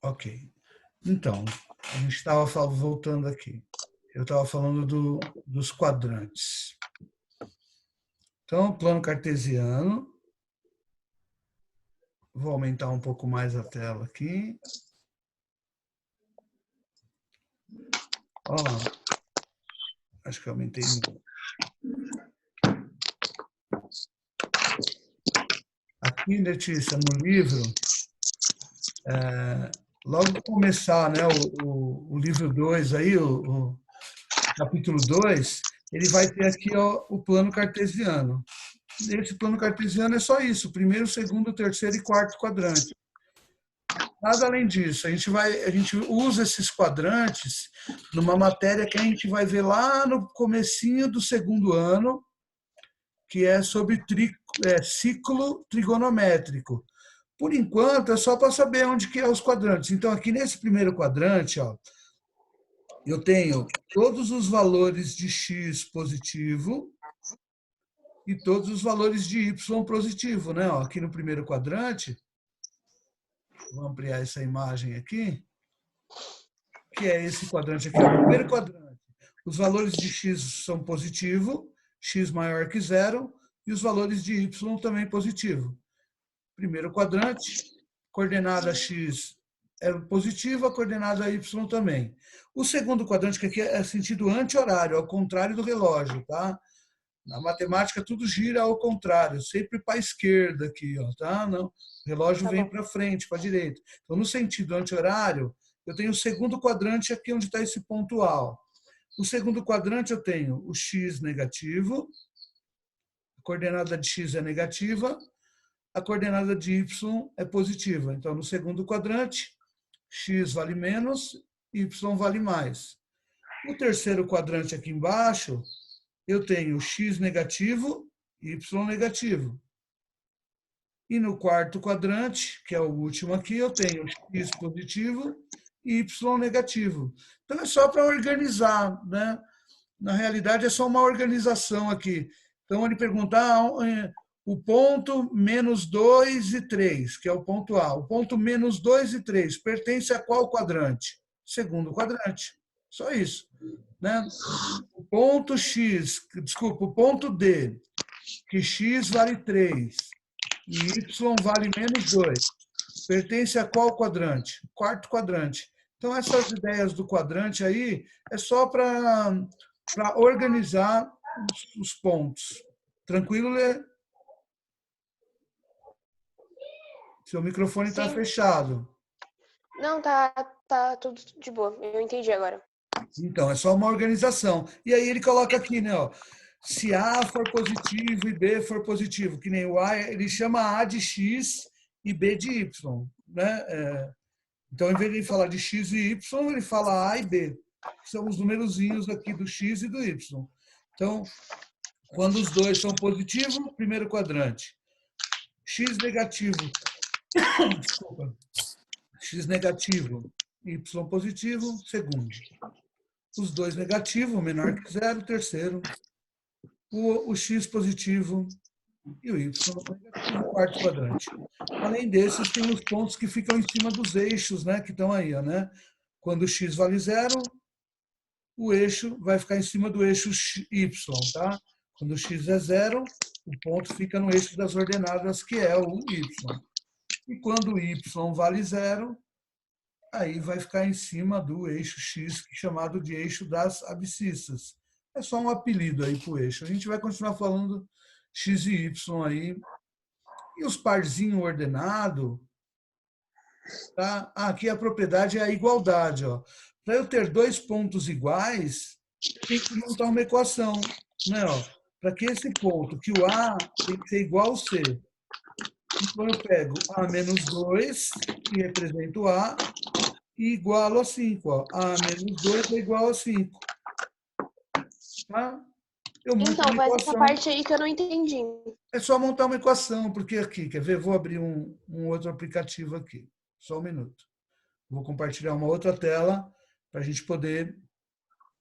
Ok. Então, a gente estava voltando aqui. Eu estava falando dos quadrantes. Então, plano cartesiano. Vou aumentar um pouco mais a tela aqui. Ó, acho que eu aumentei muito. Aqui, Letícia, no livro, logo que começar, né, o livro 2 aí, o capítulo 2, ele vai ter aqui ó, o plano cartesiano. Esse plano cartesiano é só isso, primeiro, segundo, terceiro e quarto quadrante. Nada além disso. A gente usa esses quadrantes numa matéria que a gente vai ver lá no comecinho do segundo ano, que é sobre ciclo trigonométrico. Por enquanto, é só para saber onde que é os quadrantes. Então, aqui nesse primeiro quadrante, ó, eu tenho todos os valores de x positivo e todos os valores de y positivo, né? Ó, aqui no primeiro quadrante, vou ampliar essa imagem aqui, que é esse quadrante aqui. O primeiro quadrante, os valores de x são positivo, x maior que zero, e os valores de y também positivo. Primeiro quadrante, coordenada x é positiva, a coordenada y também. O segundo quadrante, que aqui é sentido anti-horário, ao contrário do relógio, tá? Na matemática, tudo gira ao contrário, sempre para a esquerda aqui, ó, tá? Não, o relógio vem para frente, para a direita. Então, no sentido anti-horário, eu tenho o segundo quadrante aqui onde está esse ponto A. O segundo quadrante eu tenho o x negativo, a coordenada de x é negativa, a coordenada de y é positiva. Então, no segundo quadrante, x vale menos, y vale mais. No terceiro quadrante aqui embaixo, eu tenho x negativo e y negativo. E no quarto quadrante, que é o último aqui, eu tenho x positivo e y negativo. Então, é só para organizar, né? Na realidade, é só uma organização aqui. Então, ele pergunta o ponto menos 2 e 3, que é o ponto A. O ponto menos 2 e 3 pertence a qual quadrante? Segundo quadrante. Só isso. Né? O ponto X, desculpa, o ponto D, que X vale 3 e Y vale menos 2, pertence a qual quadrante? Quarto quadrante. Então, essas ideias do quadrante aí é só para organizar os pontos. Tranquilo, Lê? Seu microfone está Sim. fechado. Não, tá tudo de boa. Eu entendi agora. Então, é só uma organização. E aí ele coloca aqui, né? Ó, se A for positivo e B for positivo, que nem o A, ele chama A de X e B de Y. Né? Então, em vez de ele falar de X e Y, ele fala A e B, que são os numerozinhos aqui do X e do Y. Então, quando os dois são positivos, primeiro quadrante. X negativo, desculpa, X negativo, Y positivo, segundo. Os dois negativos, menor que zero, terceiro. O X positivo e o Y negativo, quarto quadrante. Além desses, tem os pontos que ficam em cima dos eixos, né, que estão aí, ó, né? Quando o X vale zero, o eixo vai ficar em cima do eixo Y, tá? Quando o X é zero, o ponto fica no eixo das ordenadas, que é o Y. E quando o Y vale zero, aí vai ficar em cima do eixo X, chamado de eixo das abscissas. É só um apelido aí para o eixo. A gente vai continuar falando X e Y aí. E os parzinhos ordenados, tá? Aqui a propriedade é a igualdade. Para eu ter dois pontos iguais, eu tenho que montar uma equação. Né? Para que esse ponto, que o A tem que ser igual ao C. Então, eu pego A menos 2, que representa o A, e igualo a 5. A menos 2 é igual a 5. Tá? Eu monto Então, uma faz essa equação. parte aí que eu não entendi. É só montar uma equação, porque aqui, quer ver? Vou abrir um outro aplicativo aqui. Só um minuto. Vou compartilhar uma outra tela para a gente poder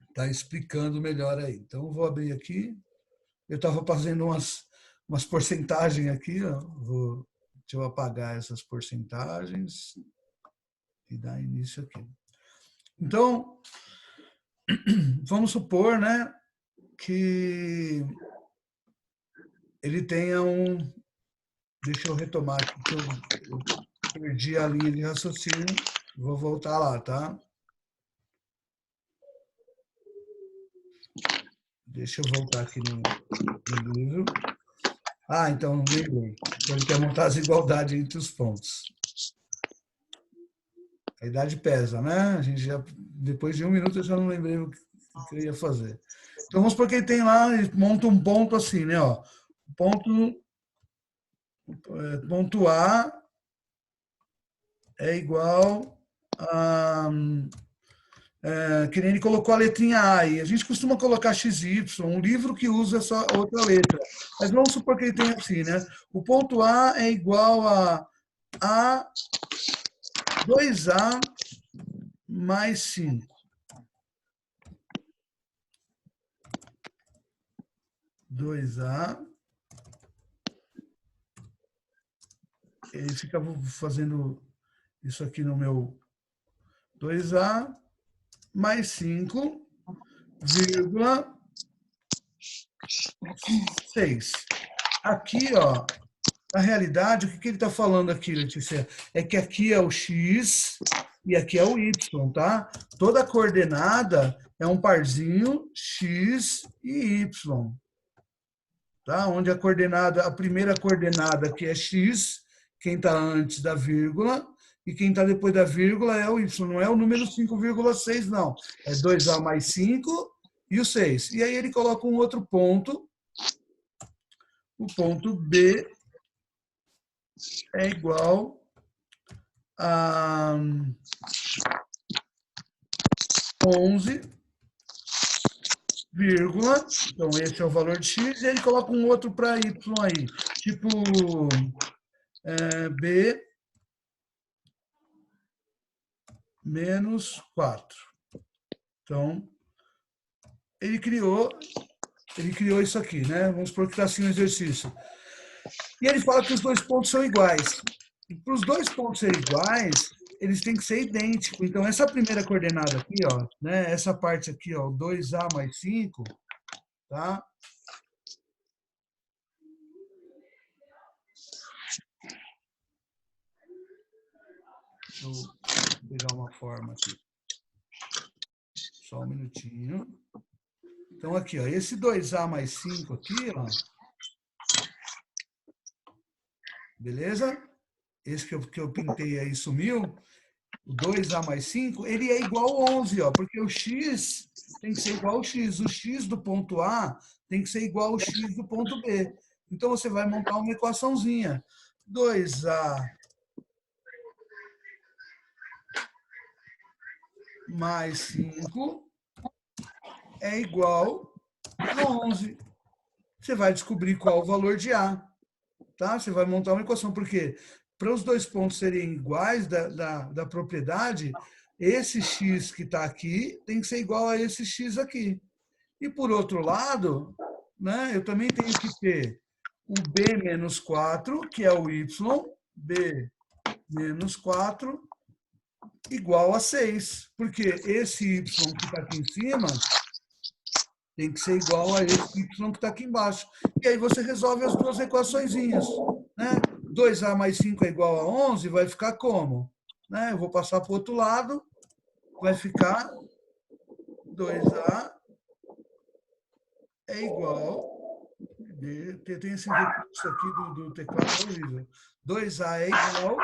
estar explicando melhor aí. Então, vou abrir aqui. Eu estava fazendo umas porcentagens aqui. Ó. Deixa eu apagar essas porcentagens. e dá início aqui. Então, vamos supor, né, que ele tenha um... Deixa eu retomar aqui, que eu perdi a linha de raciocínio. Vou voltar lá, tá? Deixa eu voltar aqui no livro. Ah, então, lembrei. Então, ele quer montar as igualdades entre os pontos. A idade pesa, né? A gente já, depois de 1 minuto, eu já não lembrei o que eu ia fazer. Então, vamos supor que ele tem lá, ele monta um ponto assim, né? Ó, ponto A é igual a... que nem ele colocou a letrinha A aí. A gente costuma colocar XY, um livro que usa só outra letra. Mas vamos supor que ele tenha assim, né? O ponto A é igual a 2A mais 5. 2A. Ele fica fazendo isso aqui no meu 2A mais 5, vírgula 6. Aqui, ó, na realidade, o que ele está falando aqui, Letícia? É que aqui é o X e aqui é o Y, tá? Toda coordenada é um parzinho X e Y. Tá? Onde a primeira coordenada aqui é X, quem está antes da vírgula, e quem está depois da vírgula é o Y, não é o número 5,6, não. É 2A mais 5 e o 6. E aí ele coloca um outro ponto, o ponto B é igual a 11, vírgula, então esse é o valor de X, e ele coloca um outro para Y aí, tipo B menos 4. Então, ele criou isso aqui, né? Vamos supor que está assim o exercício. E ele fala que os dois pontos são iguais. E para os dois pontos serem iguais, eles têm que ser idênticos. Então, essa primeira coordenada aqui, ó, né? Essa parte aqui, ó, 2A mais 5, tá? Deixa eu pegar uma forma aqui. Só um minutinho. Então, aqui, ó, esse 2A mais 5 aqui, ó. Beleza? Esse que eu pintei aí sumiu. O 2A mais 5, ele é igual a 11, ó, porque o X tem que ser igual ao X. O X do ponto A tem que ser igual ao X do ponto B. Então, você vai montar uma equaçãozinha. 2A mais 5 é igual a 11. Você vai descobrir qual o valor de A. Tá? Você vai montar uma equação, porque para os dois pontos serem iguais da propriedade, esse x que está aqui tem que ser igual a esse x aqui. E, por outro lado, né, eu também tenho que ter o b menos 4, que é o y, b menos 4, igual a 6. Porque esse y que está aqui em cima tem que ser igual a esse y que está aqui embaixo. E aí você resolve as duas equaçõezinhas. Né? 2A mais 5 é igual a 11, vai ficar como? Né? Eu vou passar para o outro lado, vai ficar 2A é igual... Tem esse recurso aqui do teclado horrível. 2A é igual...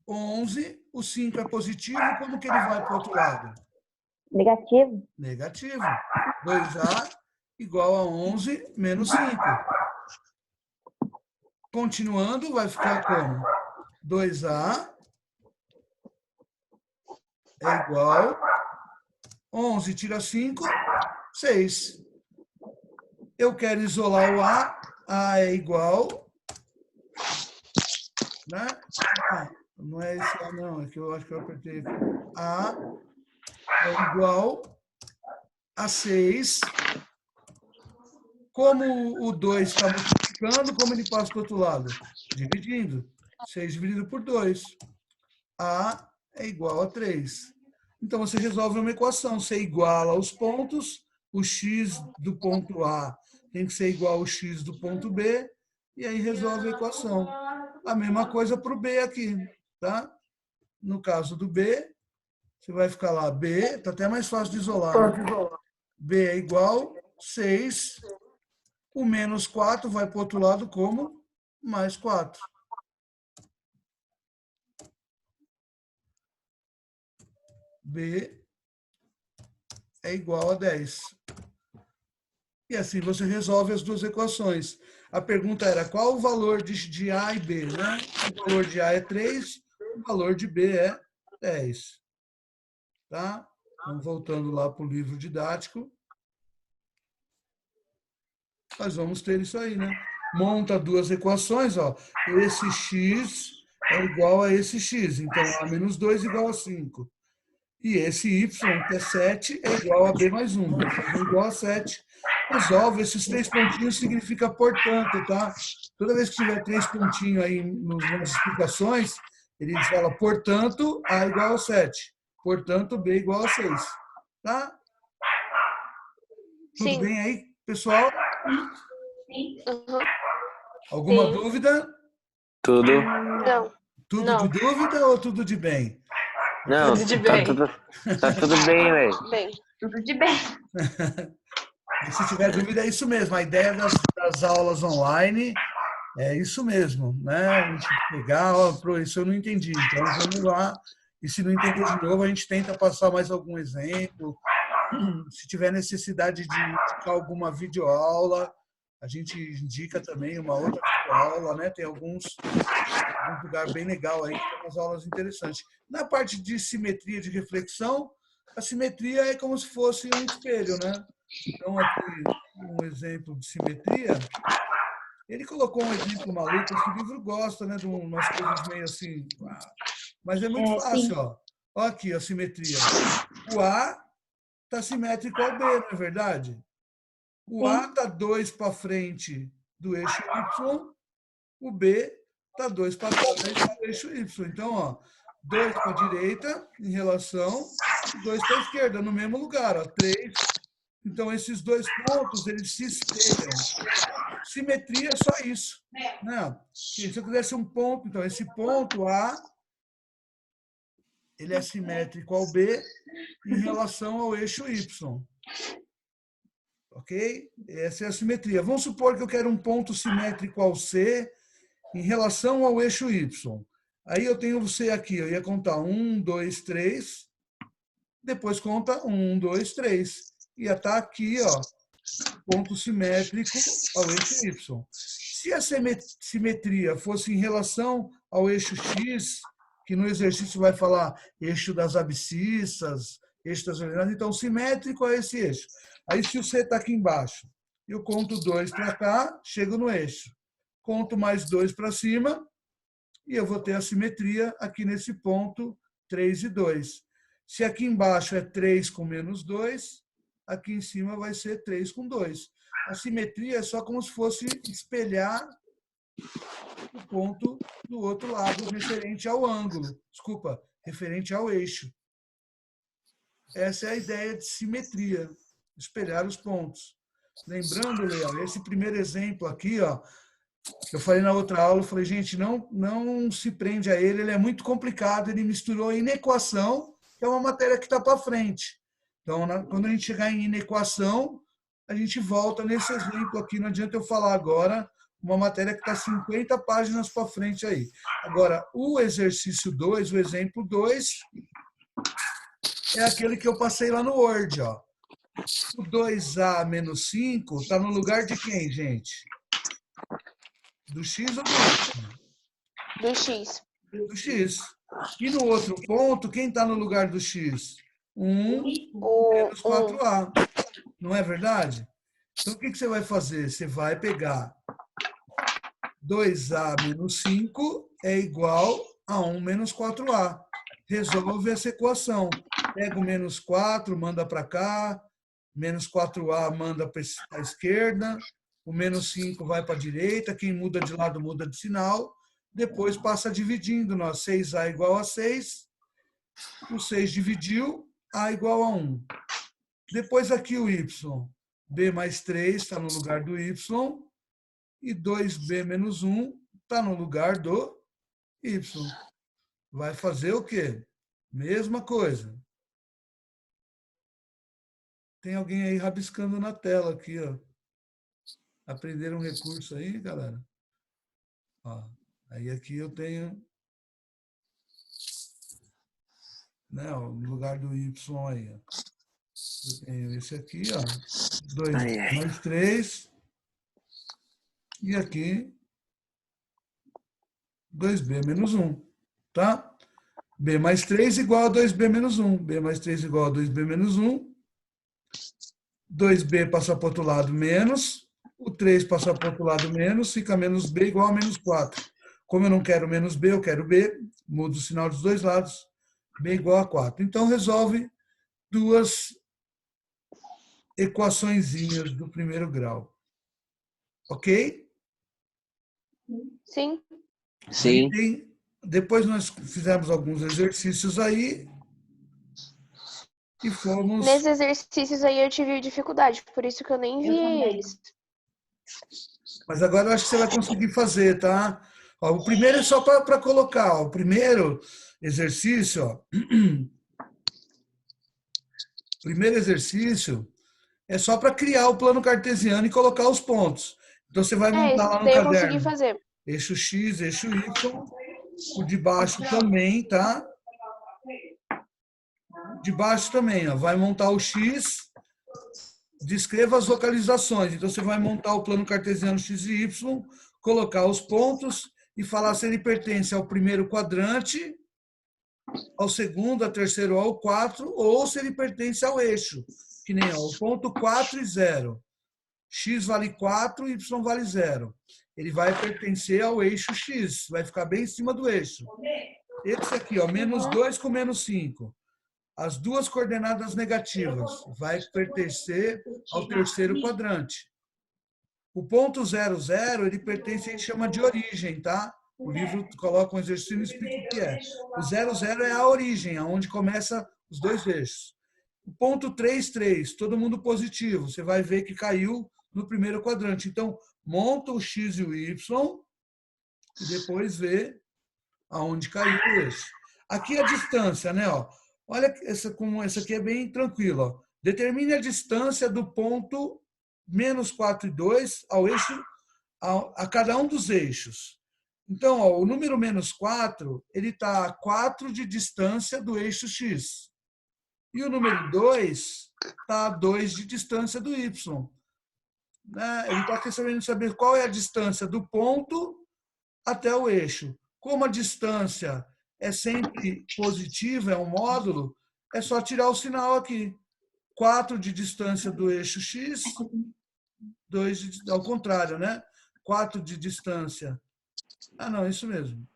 11, o 5 é positivo, como que ele vai para o outro lado? Negativo. Negativo. 2A igual a 11 menos 5. Continuando, vai ficar como? 2A é igual 11 tira 5, 6. Eu quero isolar o A é igual... Né? Não é esse A, não, é que eu acho que eu apertei aqui. A é igual a 6. Como o 2 está multiplicando, como ele passa para o outro lado? Dividindo. 6 dividido por 2. A é igual a 3. Então, você resolve uma equação. Você iguala os pontos, o x do ponto A tem que ser igual ao x do ponto B, e aí resolve a equação. A mesma coisa para o B aqui, tá? No caso do B, você vai ficar lá, B, está até mais fácil de isolar, né? B é igual 6, o menos 4 vai para o outro lado como mais 4. B é igual a 10. E assim você resolve as duas equações. A pergunta era qual o valor de A e B, né? O valor de A é 3, o valor de B é 10. Tá? Então, voltando lá para o livro didático, nós vamos ter isso aí, né? Monta duas equações, ó. Esse x é igual a esse x. Então, A menos 2 igual a 5. E esse y, que é 7, é igual a B mais 1. B mais 1 igual a 7. Resolve. Esses 3 pontinhos significa portanto, tá? Toda vez que tiver 3 pontinhos aí nas explicações, ele fala, portanto, A igual a 7. Portanto, B igual a 6. Tá? Tudo Sim. bem aí, pessoal? Uhum. Alguma Sim. dúvida? Tudo. Não. Tudo Não. de dúvida ou tudo de bem? Não, Tudo de tá bem. tudo bem, velho. Bem. Tudo de bem. E se tiver dúvida, é isso mesmo. A ideia das aulas online é isso mesmo, né? A gente pegar, ó, isso eu não entendi, então vamos lá. E se não entender de novo, a gente tenta passar mais algum exemplo. Se tiver necessidade de indicar alguma videoaula, a gente indica também uma outra videoaula, né? Tem algum lugar bem legal aí, tem umas aulas interessantes. Na parte de simetria de reflexão, a simetria é como se fosse um espelho, né? Então, aqui, um exemplo de simetria. Ele colocou um exemplo maluco, esse livro gosta, né? De umas coisas meio assim. Mas é muito fácil, ó. Olha aqui a simetria. O A está simétrico ao B, não é verdade? O A está 2 para frente do eixo Y, o B está 2 para trás do eixo Y. Então, ó, 2 para a direita em relação, 2 para a esquerda, no mesmo lugar, ó, 3. Então, esses dois pontos, eles se espelham. Simetria é só isso. Né? Se eu quisesse um ponto, então, esse ponto A, ele é simétrico ao B em relação ao eixo Y. Ok? Essa é a simetria. Vamos supor que eu quero um ponto simétrico ao C em relação ao eixo Y. Aí eu tenho o C aqui, eu ia contar 1, 2, 3, depois conta 1, 2, 3. Ia estar aqui, ó, ponto simétrico ao eixo Y. Se a simetria fosse em relação ao eixo X, que no exercício vai falar eixo das abscissas, eixo das ordenadas, então simétrico a esse eixo. Aí se o C está aqui embaixo, eu conto 2 para cá, chego no eixo. Conto mais 2 para cima, e eu vou ter a simetria aqui nesse ponto 3 e 2. Se aqui embaixo é 3 com menos 2, aqui em cima vai ser 3 com 2. A simetria é só como se fosse espelhar o ponto do outro lado, referente ao ângulo. Desculpa, referente ao eixo. Essa é a ideia de simetria, espelhar os pontos. Lembrando, Léo, esse primeiro exemplo aqui, ó, eu falei na outra aula, eu falei, gente, não se prende a ele, ele é muito complicado, ele misturou inequação, que é uma matéria que está para frente. Então, quando a gente chegar em inequação, a gente volta nesse exemplo aqui, não adianta eu falar agora, uma matéria que está 50 páginas para frente aí. Agora, o exercício 2, o exemplo 2, é aquele que eu passei lá no Word, ó. O 2A menos 5 está no lugar de quem, gente? Do X ou do Y? Do X. Do X. E no outro ponto, quem está no lugar do X? 1 menos 4A. Não é verdade? Então, o que você vai fazer? Você vai pegar 2A menos 5 é igual a 1 menos 4A. Resolve essa equação. Pega o menos 4, manda para cá. Menos 4A manda para a esquerda. O menos 5 vai para a direita. Quem muda de lado muda de sinal. depois passa dividindo. 6A igual a 6, o 6 dividiu, A igual a 1. Depois aqui o y, b mais 3 está no lugar do y, e 2b menos 1 está no lugar do y. Vai fazer o quê? Mesma coisa. Tem alguém aí rabiscando na tela aqui, ó. Aprenderam um recurso aí, galera? Ó, aí aqui eu tenho, né, ó, no lugar do y aí, ó. Eu tenho esse aqui, ó. 2 Ai, ai. mais 3. E aqui 2b menos 1, tá? B mais 3 igual a 2b menos 1. B mais 3 igual a 2b menos 1. 2b passar para o outro lado, menos. O 3 passar para o outro lado, menos. Fica menos b igual a menos 4. Como eu não quero menos b, eu quero b. Mudo o sinal dos dois lados. B igual a 4. Então, resolve duas equaçõezinhas do primeiro grau. Ok? Sim. Sim. Depois nós fizemos alguns exercícios aí e fomos... Nesses exercícios aí eu tive dificuldade, por isso que eu nem vi eles. Mas agora eu acho que você vai conseguir fazer, tá? Ó, o primeiro é só para colocar. Ó, o primeiro exercício, ó, primeiro exercício é só para criar o plano cartesiano e colocar os pontos. Então você vai montar lá no daí eu consegui caderno fazer. eixo X, eixo Y, o de baixo também, tá? De baixo também, ó, vai montar o X, descreva as localizações. Então você vai montar o plano cartesiano X e Y, colocar os pontos e falar se ele pertence ao primeiro quadrante, ao segundo, ao terceiro, ao 4, ou se ele pertence ao eixo, que nem ó, o ponto 4 e 0. X vale 4, Y vale 0. Ele vai pertencer ao eixo X, vai ficar bem em cima do eixo. Esse aqui, ó, menos 2 com menos 5. As duas coordenadas negativas vai pertencer ao terceiro quadrante. O ponto 0, 0, ele pertence, a gente chama de origem, tá? O livro coloca um exercício e explica o que é. O 0, 0 é a origem, aonde começa os dois eixos. O ponto 3, 3, todo mundo positivo. Você vai ver que caiu no primeiro quadrante. Então, monta o X e o Y e depois vê aonde caiu o eixo. Aqui a distância, né? Ó. Olha como essa aqui é bem tranquila. Ó. Determine a distância do ponto menos 4 e 2 ao eixo, a cada um dos eixos. Então, ó, o número menos 4, ele está a 4 de distância do eixo X. E o número 2 está a 2 de distância do Y. Né? Ele está querendo saber qual é a distância do ponto até o eixo. Como a distância é sempre positiva, é um módulo, é só tirar o sinal aqui. 4 de distância do eixo X, 2 ao contrário, né? 4 de distância. Ah, não, isso mesmo.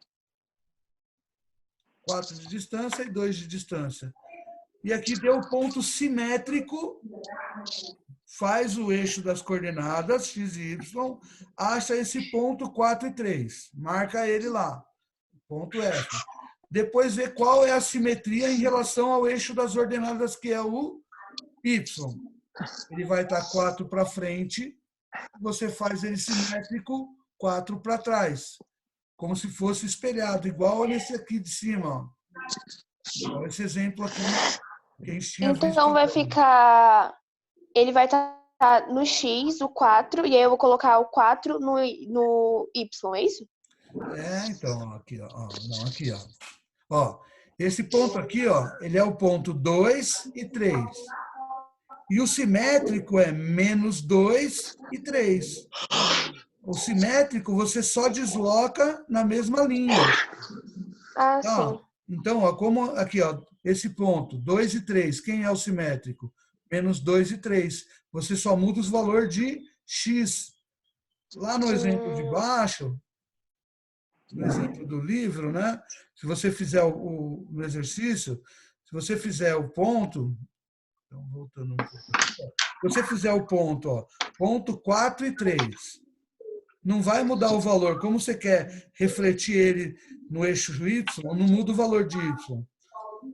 4 de distância e 2 de distância. E aqui deu o ponto simétrico, faz o eixo das coordenadas, x e y, acha esse ponto 4 e 3. Marca ele lá. Ponto F. Depois vê qual é a simetria em relação ao eixo das ordenadas, que é o y. Ele vai estar 4 para frente, você faz ele simétrico 4 para trás. Como se fosse espelhado, igual nesse aqui de cima. Ó. Igual esse exemplo aqui que a gente tinha visto. Então vai ficar... Ele vai estar no X, o 4, e aí eu vou colocar o 4 no Y, é isso? É, então, aqui, ó. Não, aqui, ó. Ó, esse ponto aqui, ó, ele é o ponto 2 e 3. E o simétrico é menos 2 e 3. O simétrico você só desloca na mesma linha. Ah, Tá? sim. Então, ó, como aqui, ó, esse ponto, 2 e 3, quem é o simétrico? Menos 2 e 3. Você só muda os valores de x. Lá no exemplo de baixo, no exemplo do livro, né? Se você fizer no exercício, se você fizer o ponto, então voltando um pouco aqui, ó, se você fizer o ponto, ó, ponto 4 e 3. não vai mudar o valor. Como você quer refletir ele no eixo Y, não muda o valor de Y.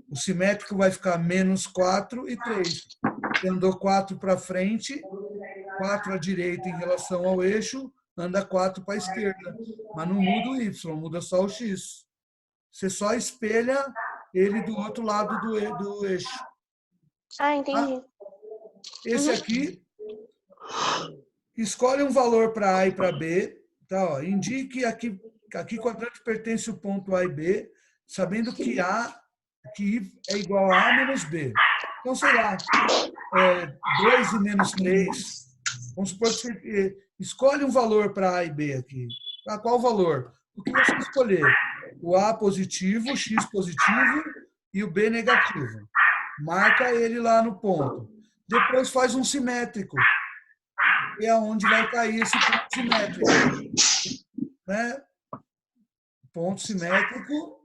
O simétrico vai ficar menos 4 e 3. Você andou 4 para frente, 4 à direita em relação ao eixo, anda 4 para a esquerda. Mas não muda o Y, muda só o X. Você só espelha ele do outro lado do eixo. Ah, entendi. Esse aqui, escolhe um valor para A e para B. Tá, ó, indique aqui quadrante pertence o ponto A e B, sabendo que I é igual a menos B. Então, sei lá, 2 e menos 3. Vamos supor que você escolhe um valor para A e B aqui. Para qual valor? O que você escolher? O A positivo, o X positivo e o B negativo. Marca ele lá no ponto. Depois faz um simétrico. E é onde vai cair esse ponto simétrico. Né? Ponto simétrico.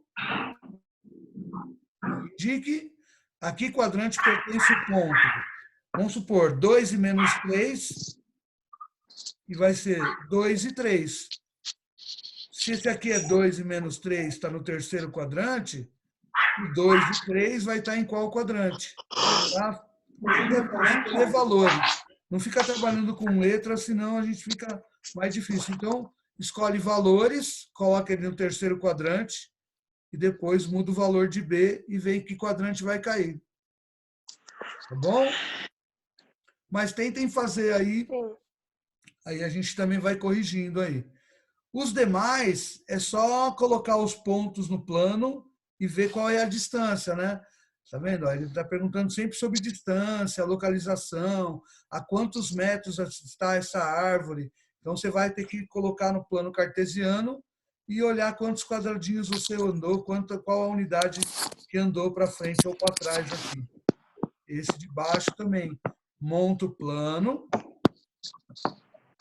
Indique aqui quadrante pertence o ponto. Vamos supor 2 e menos 3. E vai ser 2 e 3. Se esse aqui é 2 e menos 3, está no terceiro quadrante, o 2 e 3 vai estar em qual quadrante? Tá? Escolher valores. Não fica trabalhando com letras, senão a gente fica mais difícil. Então, escolhe valores, coloca ele no terceiro quadrante e depois muda o valor de B e vê em que quadrante vai cair. Tá bom? Mas tentem fazer aí. Aí a gente também vai corrigindo aí. Os demais é só colocar os pontos no plano e ver qual é a distância, né? Tá vendo? Ele está perguntando sempre sobre distância, localização, a quantos metros está essa árvore. Então, você vai ter que colocar no plano cartesiano e olhar quantos quadradinhos você andou, qual a unidade que andou para frente ou para trás aqui. Esse de baixo também. Monta o plano,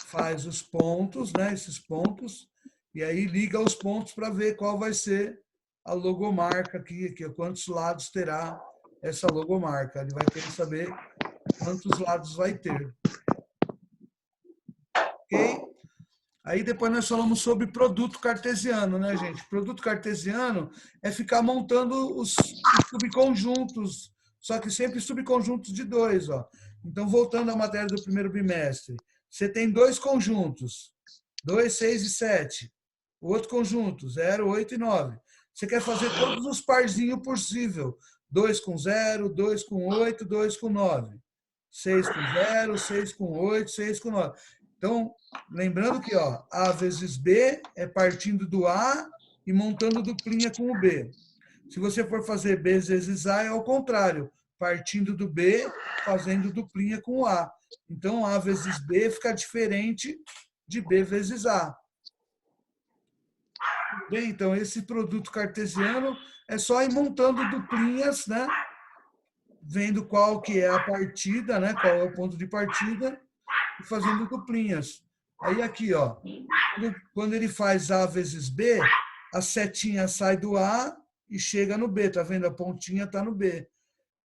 faz os pontos, né, esses pontos, e aí liga os pontos para ver qual vai ser a logomarca aqui, quantos lados terá essa logomarca. Ele vai querer saber quantos lados vai ter. Ok? Aí depois nós falamos sobre produto cartesiano, né, gente? Produto cartesiano é ficar montando os subconjuntos, só que sempre subconjuntos de 2, ó. Então, voltando à matéria do primeiro bimestre, você tem 2 conjuntos, 2, 6 e 7. O outro conjunto, 0, 8 e 9. Você quer fazer todos os parzinhos possível. 2 com 0, 2 com 8, 2 com 9. 6 com 0, 6 com 8, 6 com 9. Então, lembrando que ó, A vezes B é partindo do A e montando duplinha com o B. Se você for fazer B vezes A, é ao contrário. Partindo do B, fazendo duplinha com o A. Então, A vezes B fica diferente de B vezes A. Bem, então, esse produto cartesiano é só ir montando duplinhas, né? Vendo qual que é a partida, né? Qual é o ponto de partida e fazendo duplinhas. Aí aqui, ó, quando ele faz A vezes B, a setinha sai do A e chega no B, tá vendo? A pontinha tá no B.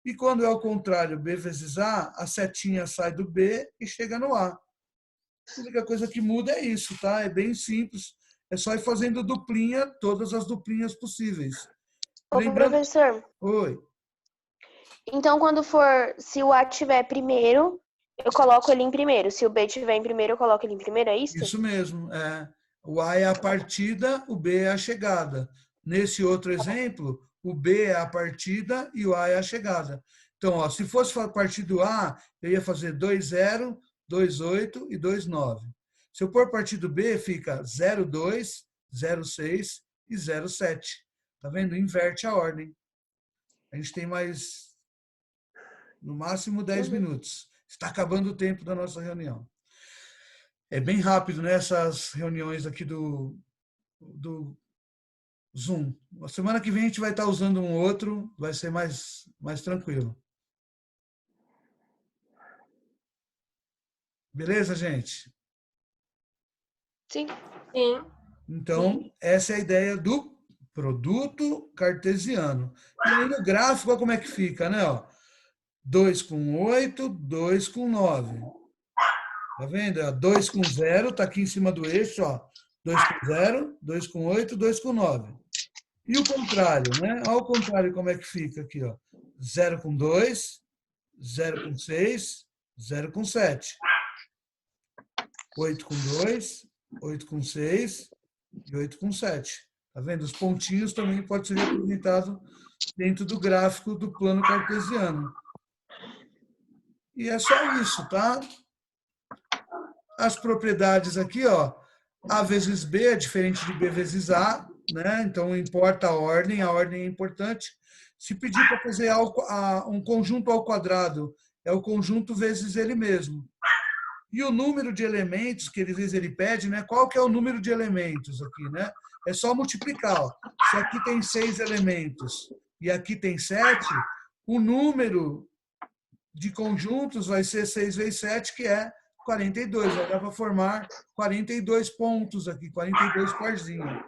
E quando é o contrário, B vezes a setinha sai do B e chega no A. A única coisa que muda é isso, tá? É bem simples. É só ir fazendo duplinha, todas as duplinhas possíveis. Ô, Lembrando... professor. Oi. Então, se o A tiver primeiro, eu coloco ele em primeiro. Se o B tiver em primeiro, eu coloco ele em primeiro, é isso? Isso mesmo. É. O A é a partida, o B é a chegada. Nesse outro exemplo, o B é a partida e o A é a chegada. Então, ó, se fosse a partir do A, eu ia fazer 2,0, 2,8 e 2,9. Se eu pôr a partir do B, fica 0,2, 0,6 e 0,7. Tá vendo? Inverte a ordem. A gente tem mais, no máximo, 10 minutos. Está acabando o tempo da nossa reunião. É bem rápido, né, essas reuniões aqui do Zoom. A semana que vem a gente vai estar usando um outro, vai ser mais tranquilo. Beleza, gente? Sim. Sim. Então, essa é a ideia do produto cartesiano. E aí no gráfico, olha como é que fica, né? Ó, 2 com 8, 2 com 9. Tá vendo? 2 com 0, está aqui em cima do eixo, ó. 2 com 0, 2 com 8, 2 com 9. E o contrário, né? Olha o contrário como é que fica aqui, ó. 0 com 2, 0 com 6, 0 com 7. 8 com 2, 8 com 6 e 8 com 7. Tá vendo? Os pontinhos também podem ser representados dentro do gráfico do plano cartesiano. E é só isso, tá? As propriedades aqui, ó. A vezes B é diferente de B vezes A, né? Então importa a ordem é importante. Se pedir para fazer um conjunto ao quadrado, é o conjunto vezes ele mesmo. E o número de elementos que às vezes ele pede, né? Qual que é o número de elementos aqui, né? É só multiplicar. Ó. Se aqui tem 6 elementos e aqui tem 7, o número de conjuntos vai ser 6 vezes 7, que é 42. Vai dar para formar 42 pontos aqui, 42 parzinhos.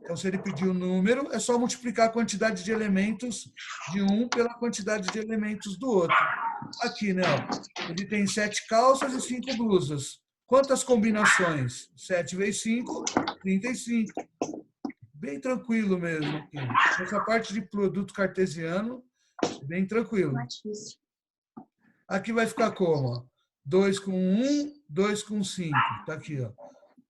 Então, se ele pedir o número, é só multiplicar a quantidade de elementos de um pela quantidade de elementos do outro. Aqui, né? Ó, ele tem 7 calças e 5 blusas. Quantas combinações? 7 vezes 5, 35. Bem tranquilo mesmo aqui. Essa parte de produto cartesiano, bem tranquilo. Aqui vai ficar como? 2 com 1, 2 com 5. Está aqui, ó.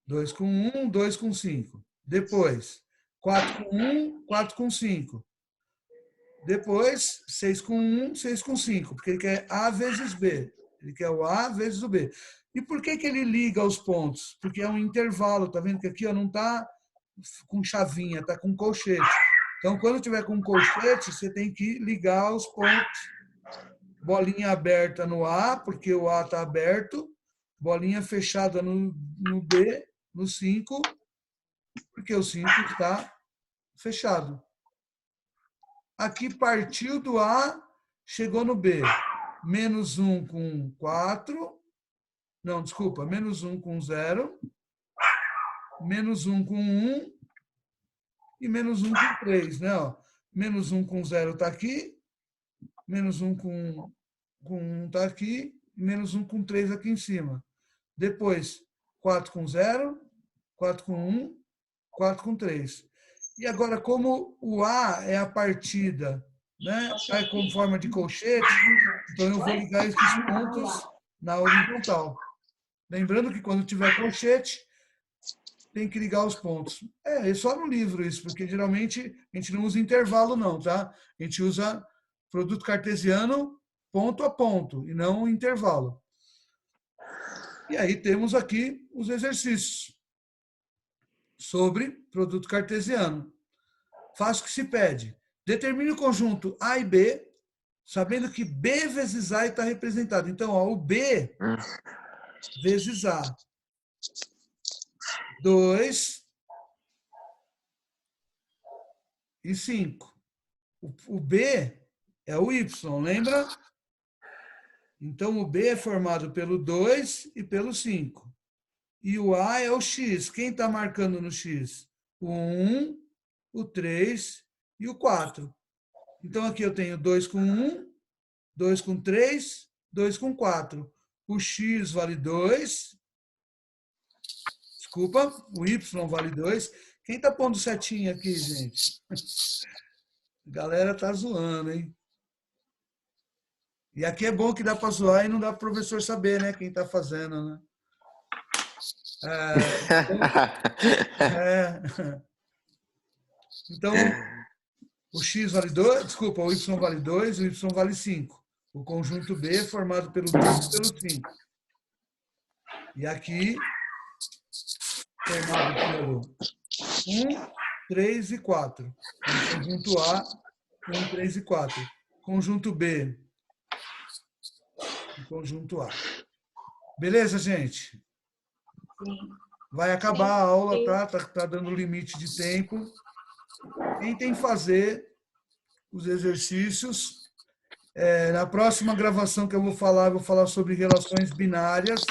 2 com 1, 2 com 5. Depois, 4 com 1, 4 com 5. Depois, 6 com 1, 6 com 5. Porque ele quer A vezes B. Ele quer o A vezes o B. E por que ele liga os pontos? Porque é um intervalo. Tá vendo que aqui ó, não está com chavinha, está com colchete. Então, quando tiver com colchete, você tem que ligar os pontos. Bolinha aberta no A, porque o A está aberto. Bolinha fechada no B, no 5, porque o 5 está fechado. Aqui partiu do A, chegou no B. Menos 1 com 4. Não, desculpa. Menos 1 com 0. Menos 1 com 1. E menos 1 com 3, né? Ó, menos 1 com 0 está aqui. Menos 1 com 1 está aqui. E menos 1 com 3 aqui em cima. Depois, 4 com 0. 4 com 1. 4 com 3. E agora, como o A é a partida, né? Sai com forma de colchete, então eu vou ligar esses pontos na horizontal. Lembrando que quando tiver colchete, tem que ligar os pontos. É só no livro isso, porque geralmente a gente não usa intervalo não, tá? A gente usa produto cartesiano ponto a ponto, e não intervalo. E aí temos aqui os exercícios sobre produto cartesiano. Faça o que se pede. Determine o conjunto A e B, sabendo que B vezes A está representado. Então, ó, o B vezes A. 2 e 5. O B é o Y, lembra? Então, o B é formado pelo 2 e pelo 5. E o A é o X. Quem está marcando no X? O 1, o 3 e o 4. Então, aqui eu tenho 2 com 1, 2 com 3, 2 com 4. O X vale 2. Desculpa, o Y vale 2. Quem está pondo setinha aqui, gente? A galera tá zoando, hein? E aqui é bom que dá para zoar e não dá para o professor saber, né? Quem está fazendo, né? Então, o X vale 2, desculpa, o Y vale 2, o Y vale 5. O conjunto B é formado pelo 2 e pelo 5. E aqui, formado pelo 1, 3 e 4. O conjunto A, 1, 3 e 4. Conjunto B, o conjunto A. Beleza, gente? Vai acabar a aula, tá? Tá dando limite de tempo. Tentem fazer os exercícios. Na próxima gravação que eu vou falar sobre relações binárias.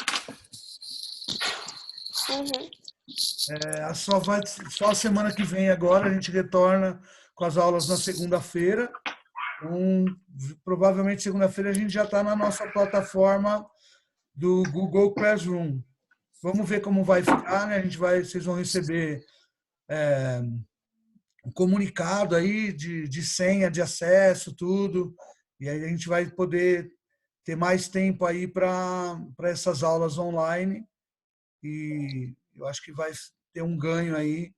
Só a semana que vem agora, a gente retorna com as aulas na segunda-feira. Provavelmente segunda-feira a gente já está na nossa plataforma do Google Classroom. Vamos ver como vai ficar, né? Vocês vão receber um comunicado aí de senha, de acesso, tudo. E aí a gente vai poder ter mais tempo aí para essas aulas online. E eu acho que vai ter um ganho aí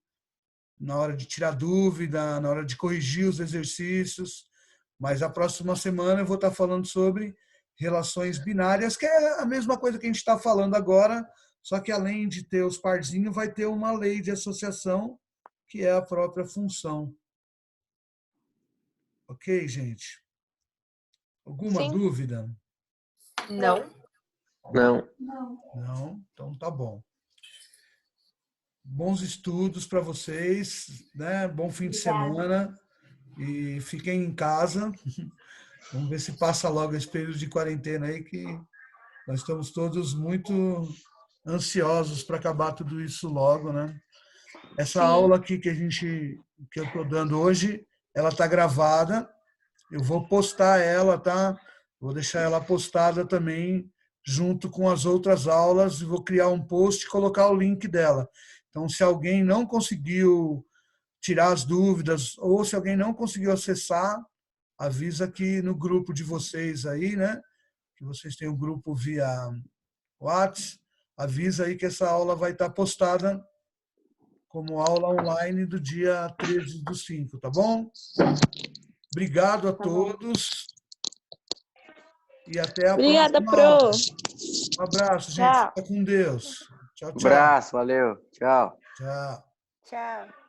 na hora de tirar dúvida, na hora de corrigir os exercícios. Mas a próxima semana eu vou estar falando sobre relações binárias, que é a mesma coisa que a gente está falando agora, só que além de ter os parzinhos, vai ter uma lei de associação, que é a própria função. Ok, gente? Alguma Sim. dúvida? Não. Não. Não? Então tá bom. Bons estudos para vocês, né? Bom fim de semana e fiquem em casa. Vamos ver se passa logo esse período de quarentena aí, que nós estamos todos muito ansiosos para acabar tudo isso logo, né? Essa Sim. aula aqui que eu estou dando hoje, ela está gravada. Eu vou postar ela, tá? Vou deixar ela postada também junto com as outras aulas e vou criar um post e colocar o link dela. Então, se alguém não conseguiu tirar as dúvidas ou se alguém não conseguiu acessar, avisa aqui no grupo de vocês aí, né? Que vocês têm um grupo via WhatsApp. Avisa aí que essa aula vai estar postada como aula online do dia 13/5, tá bom? Obrigado a todos e até a Obrigada, próxima aula. Pro. Um abraço, gente. Tchau. Fica com Deus. Tchau, tchau. Abraço, valeu. Tchau. Tchau. Tchau.